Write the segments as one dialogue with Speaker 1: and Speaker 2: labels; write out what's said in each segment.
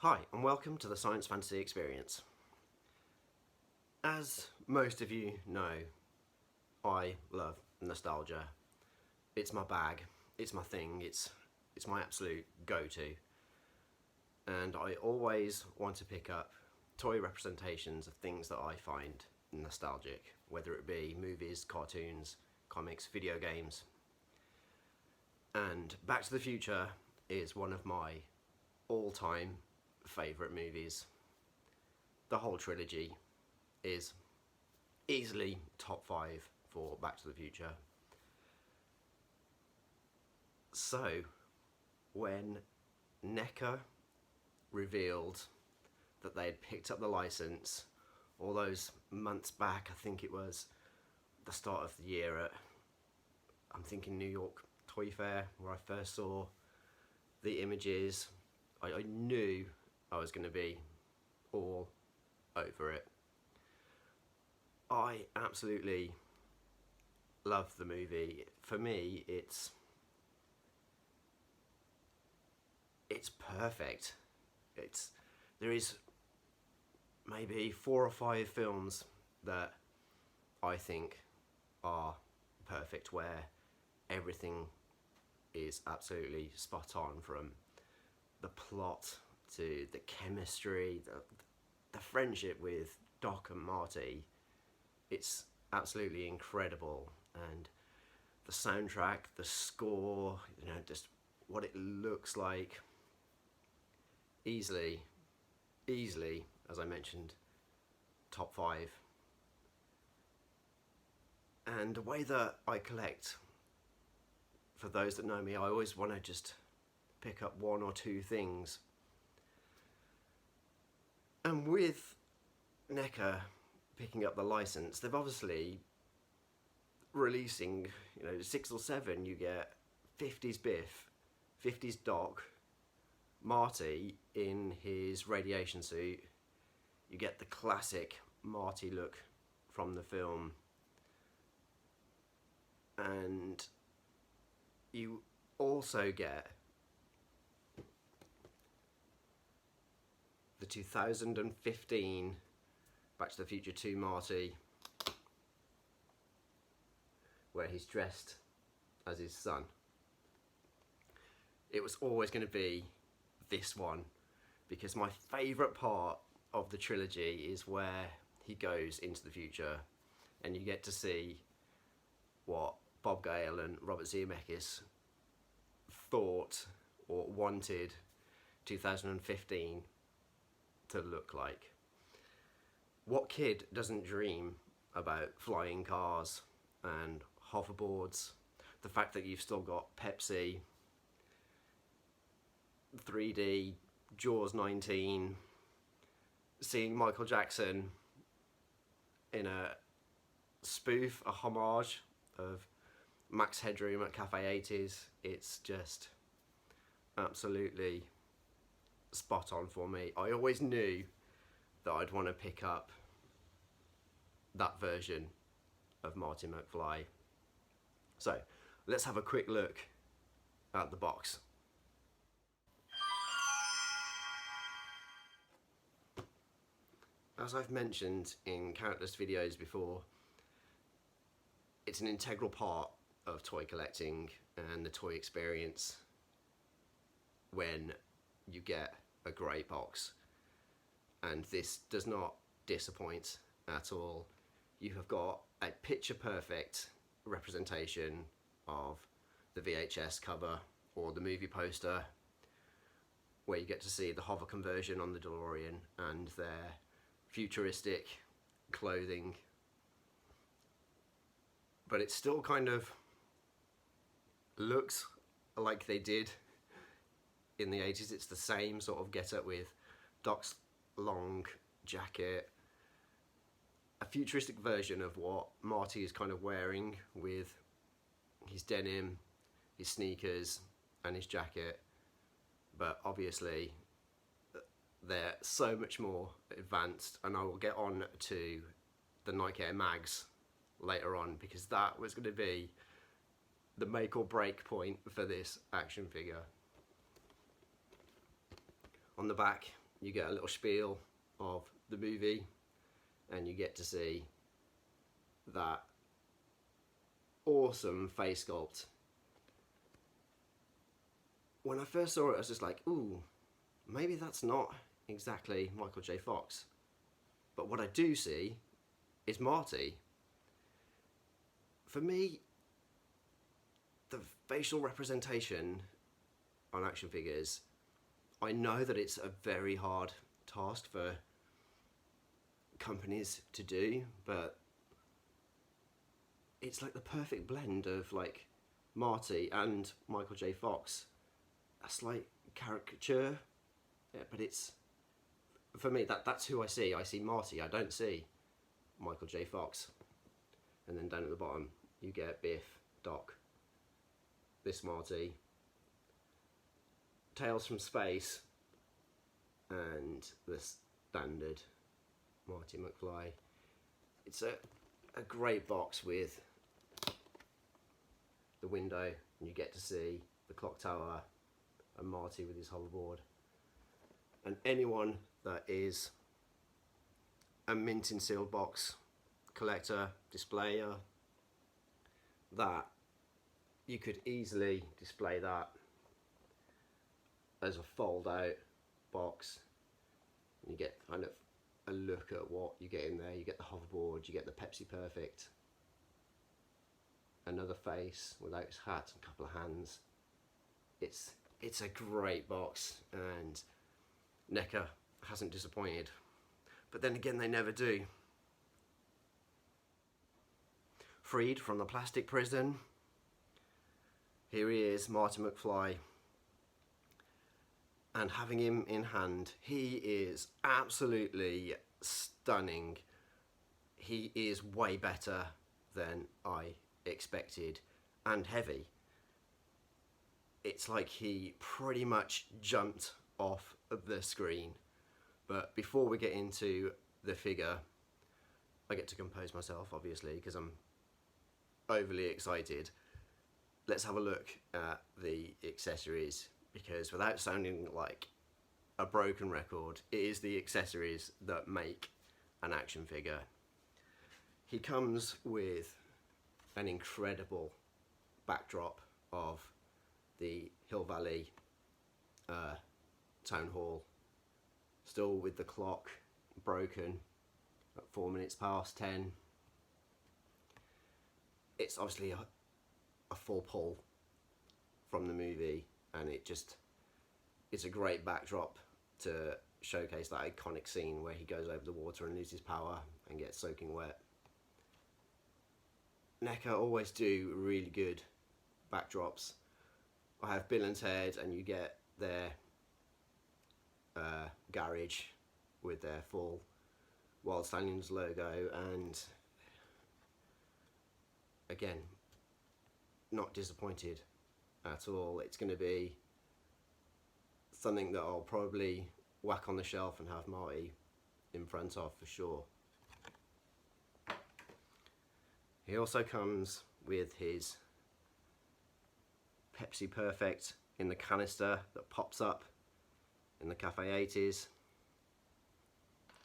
Speaker 1: Hi, and welcome to the Science Fantasy Experience. As most of you know, I love nostalgia. It's my bag, it's my thing, it's my absolute go-to. And I always want to pick up toy representations of things that I find nostalgic, whether it be movies, cartoons, comics, video games. And Back to the Future is one of my all-time favourite movies. The whole trilogy is easily top 5 for Back to the Future. So, when NECA revealed that they had picked up the license all those months back, I think it was the start of the year at, I'm thinking New York Toy Fair, where I first saw the images, I knew I was going to be all over it. I absolutely love the movie. For me, it's perfect. There is maybe 4 or 5 films that I think are perfect, where everything is absolutely spot on, from the plot to the chemistry, the friendship with Doc and Marty. It's absolutely incredible, and the soundtrack, the score, just what it looks like. Easily, as I mentioned, top 5. And the way that I collect, for those that know me, I always want to just pick up 1 or 2 things. And with NECA picking up the license, they've obviously releasing, 6 or 7, you get 50s Biff, 50s Doc, Marty in his radiation suit. You get the classic Marty look from the film, and you also get the 2015 Back to the Future 2 Marty, where he's dressed as his son. It was always going to be this one, because my favourite part of the trilogy is where he goes into the future and you get to see what Bob Gale and Robert Zemeckis thought or wanted 2015 to look like. What kid doesn't dream about flying cars and hoverboards? The fact that you've still got Pepsi, 3D, Jaws 19, seeing Michael Jackson in a spoof, a homage of Max Headroom at Cafe 80s. It's just absolutely spot on for me. I always knew that I'd want to pick up that version of Marty McFly. So let's have a quick look at the box. As I've mentioned in countless videos before, it's an integral part of toy collecting and the toy experience when you get a great box, and this does not disappoint at all. You have got a picture perfect representation of the VHS cover or the movie poster, where you get to see the hover conversion on the DeLorean and their futuristic clothing, but it still kind of looks like they did in the 80s. It's the same sort of get up with Doc's long jacket, a futuristic version of what Marty is kind of wearing with his denim, his sneakers and his jacket, but obviously they're so much more advanced, and I will get on to the NECA mags later on, because that was going to be the make or break point for this action figure. On the back you get a little spiel of the movie, and you get to see that awesome face sculpt. When I first saw it, I was just like, ooh, maybe that's not exactly Michael J. Fox. But what I do see is Marty. For me, the facial representation on action figures, I know that it's a very hard task for companies to do, but it's like the perfect blend of like Marty and Michael J. Fox. A slight caricature, yeah, but it's, for me, that's who I see. I see Marty, I don't see Michael J. Fox. And then down at the bottom, you get Biff, Doc, this Marty, Tales from Space, and the standard Marty McFly. It's a great box with the window, and you get to see the clock tower and Marty with his hoverboard. And anyone that is a mint in sealed box collector, displayer, that you could easily display that as a fold out box. You get kind of a look at what you get in there. You get the hoverboard, you get the Pepsi Perfect, another face without his hat, and a couple of hands. It's a great box, and NECA hasn't disappointed. But then again, they never do. Freed from the plastic prison, here he is, Marty McFly. And having him in hand, he is absolutely stunning. He is way better than I expected, and heavy. It's like he pretty much jumped off of the screen. But before we get into the figure, I get to compose myself, obviously, because I'm overly excited. Let's have a look at the accessories, because without sounding like a broken record, it is the accessories that make an action figure. He comes with an incredible backdrop of the Hill Valley Town Hall, still with the clock broken at 4 minutes past 10. It's obviously a full pull from the movie, and it's a great backdrop to showcase that iconic scene where he goes over the water and loses power and gets soaking wet. NECA always do really good backdrops. I have Bill and Ted, and you get their garage with their full Wild Stallions logo, and again, not disappointed at all. It's going to be something that I'll probably whack on the shelf and have Marty in front of for sure. He also comes with his Pepsi Perfect in the canister that pops up in the Cafe 80s,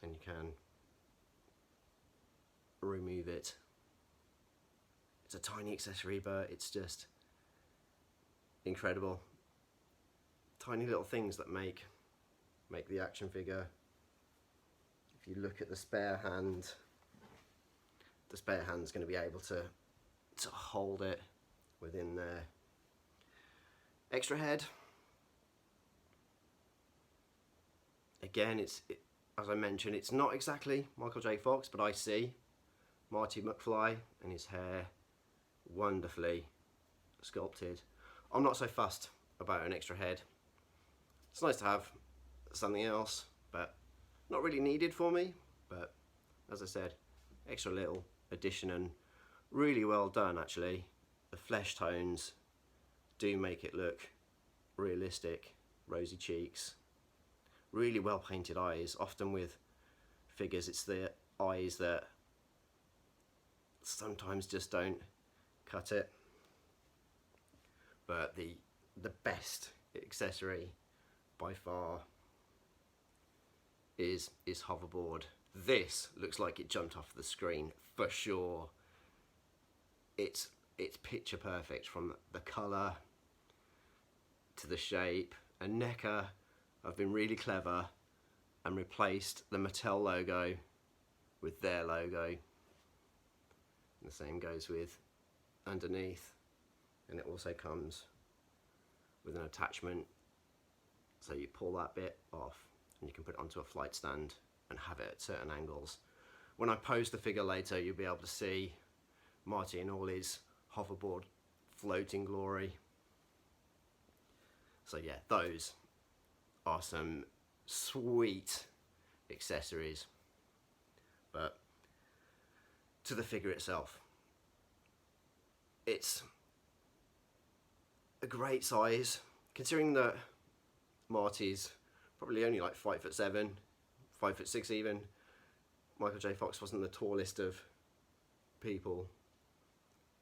Speaker 1: and you can remove it. It's a tiny accessory, but it's just incredible. Tiny little things that make the action figure. If you look at the spare hand, the spare hand's going to be able to hold it within there. Extra head. Again, as I mentioned, it's not exactly Michael J. Fox, but I see Marty McFly and his hair wonderfully sculpted. I'm not so fussed about an extra head. It's nice to have something else, but not really needed for me. But as I said, extra little addition, and really well done actually. The flesh tones do make it look realistic. Rosy cheeks, really well painted eyes. Often with figures, it's the eyes that sometimes just don't cut it. But the best accessory by far. is Hoverboard. This looks like it jumped off the screen for sure. It's picture perfect, from the colour to the shape. And NECA have been really clever and replaced the Mattel logo with their logo. And the same goes with underneath, and it also comes with an attachment, so you pull that bit off and you can put it onto a flight stand and have it at certain angles. When I post the figure later, you'll be able to see Marty in all his hoverboard floating glory. So yeah, those are some sweet accessories. But to the figure itself, it's a great size, considering that Marty's probably only like 5'7", 5'6" even. Michael J. Fox wasn't the tallest of people,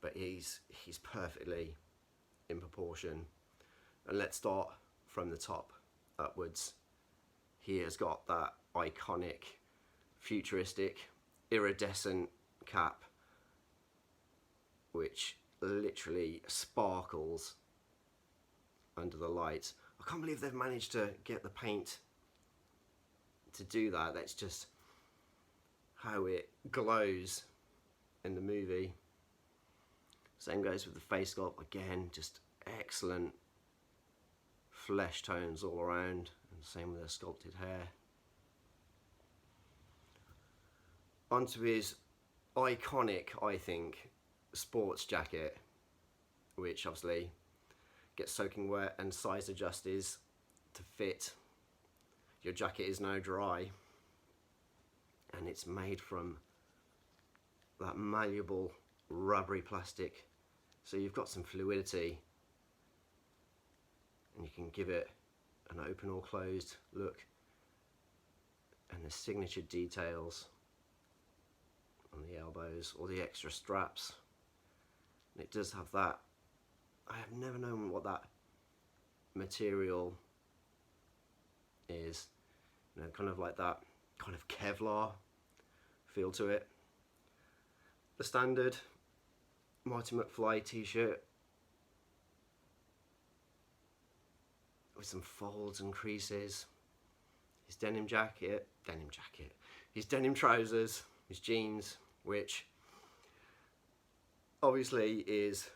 Speaker 1: but he's perfectly in proportion. And let's start from the top upwards. He has got that iconic, futuristic, iridescent cap, which literally sparkles under the lights. I can't believe they've managed to get the paint to do that. That's just how it glows in the movie. Same goes with the face sculpt. Again, just excellent flesh tones all around, and same with the sculpted hair. Onto his iconic, I think, sports jacket, which obviously gets soaking wet and size adjusts to fit. Your jacket is now dry, and it's made from that malleable rubbery plastic, so you've got some fluidity, and you can give it an open or closed look. And the signature details on the elbows, or the extra straps, and it does have that, I have never known what that material is, you know, kind of like that kind of Kevlar feel to it. The standard Marty McFly t-shirt with some folds and creases, his denim jacket, his denim trousers, his jeans, which obviously is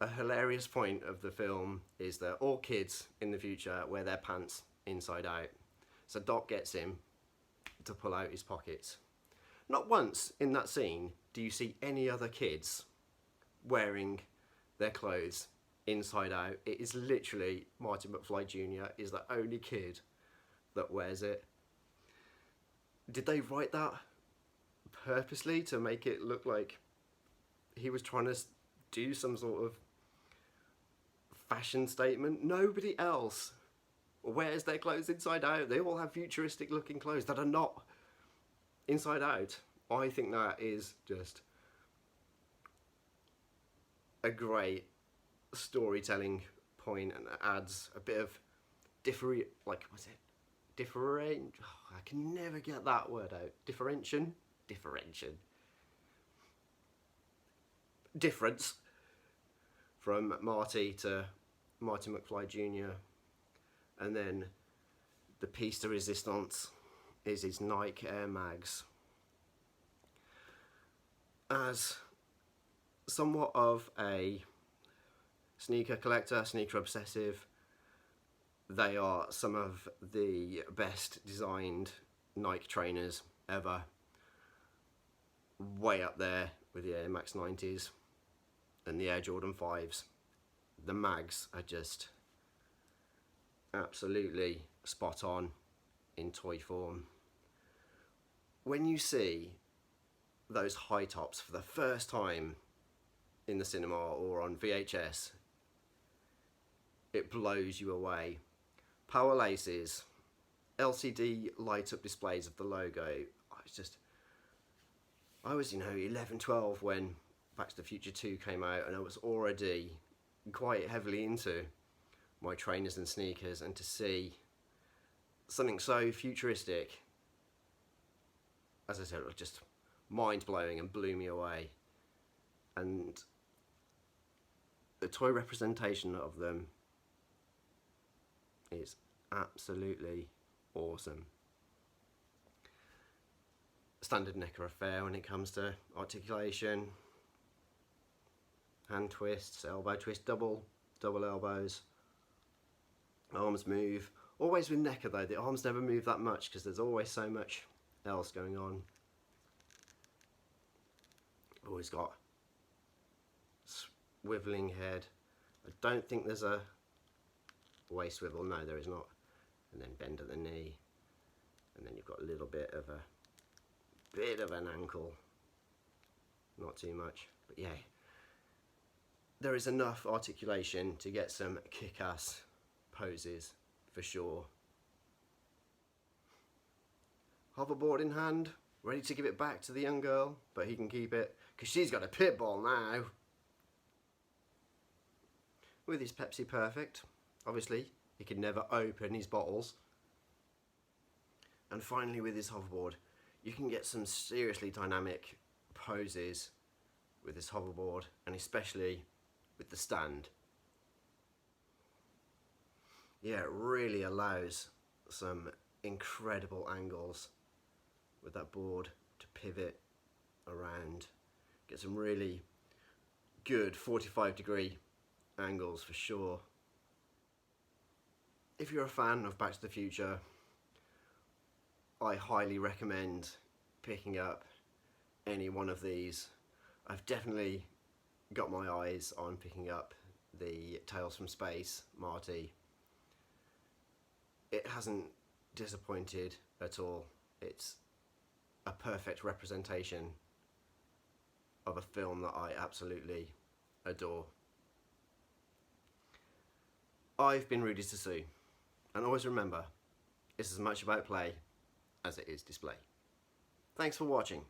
Speaker 1: a hilarious point of the film, is that all kids in the future wear their pants inside out. So Doc gets him to pull out his pockets. Not once in that scene do you see any other kids wearing their clothes inside out. It is literally Marty McFly Jr. is the only kid that wears it. Did they write that purposely to make it look like he was trying to do some sort of fashion statement? Nobody else wears their clothes inside out. They all have futuristic looking clothes that are not inside out. I think that is just a great storytelling point, and it adds a bit of I can never get that word out. Difference from Marty to Marty McFly Jr. And then the piece de resistance is his Nike Air Mags. As somewhat of a sneaker collector, sneaker obsessive, they are some of the best designed Nike trainers ever. Way up there with the Air Max 90s and the Air Jordan 5s. The mags are just absolutely spot on in toy form. When you see those high tops for the first time in the cinema or on VHS, it blows you away. Power laces, LCD light up displays of the logo. I was 11, 12 when Back to the Future 2 came out, and I was already quite heavily into my trainers and sneakers, and to see something so futuristic as I said, it was just mind-blowing and blew me away. And the toy representation of them is absolutely awesome. Standard NECA affair when it comes to articulation, hand twists, elbow twist, double elbows, arms move. Always with NECA though, the arms never move that much because there's always so much else going on. Always got swiveling head. I don't think there's a waist swivel, no there is not. And then bend at the knee, and then you've got a little bit of an ankle, not too much, but yeah, there is enough articulation to get some kick-ass poses for sure. Hoverboard in hand, ready to give it back to the young girl, but he can keep it because she's got a pit bull now. With his Pepsi Perfect, obviously he can never open his bottles. And finally with his hoverboard, you can get some seriously dynamic poses with this hoverboard, and especially with the stand. Yeah, it really allows some incredible angles with that board to pivot around. Get some really good 45-degree angles for sure. If you're a fan of Back to the Future, I highly recommend picking up any one of these. I've definitely got my eyes on picking up the Tales from Space Marty. It hasn't disappointed at all. It's a perfect representation of a film that I absolutely adore. I've been Rudy to Sue, and always remember, it's as much about play as it is display. Thanks for watching.